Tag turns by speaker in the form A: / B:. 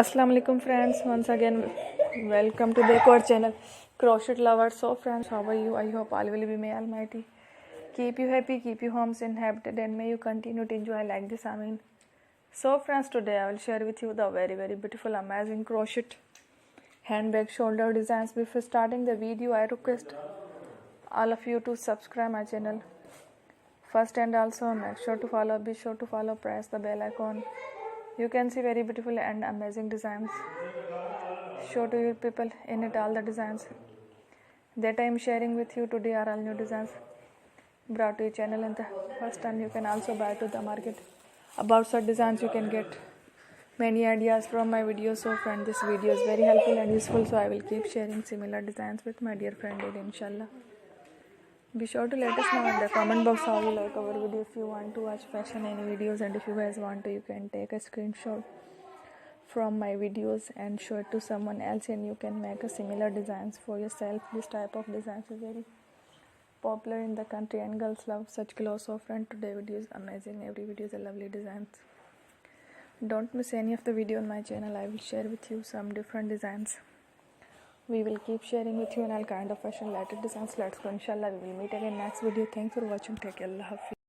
A: Assalamu alaikum friends, once again welcome to the core channel Crochet Lovers. So friends, how are you? I hope all will be may almighty keep you happy, keep you homes inhabited, and may you continue to enjoy like this. Amen. So friends, today I will share with you the very beautiful amazing crochet handbag shoulder designs. Before starting the video, I request all of you to subscribe my channel first, and also be sure to follow, press the bell icon. You can see very beautiful and amazing designs. Show to you people in it all the designs that I am sharing with you today are all new designs brought to your channel in the first time. You can also buy to the market about such designs. You can get many ideas from my videos. So friend, this video is very helpful and useful, so I will keep sharing similar designs with my dear friend inshallah. Be sure to let us know in the comment box how you like our video. If you want to watch fashion any videos, and if you guys want to, you can take a screenshot from my videos and show it to someone else, and you can make a similar designs for yourself. This type of designs is very popular in the country and girls love such clothes. So friend, today video is amazing. Every video is a lovely designs. Don't miss any of the video on my channel. I will share with you some different designs. We will keep sharing with you in all kind of fashion related designs. Let's go, inshallah. We will meet again next video. Thanks for watching. Take care. Allah Hafiz.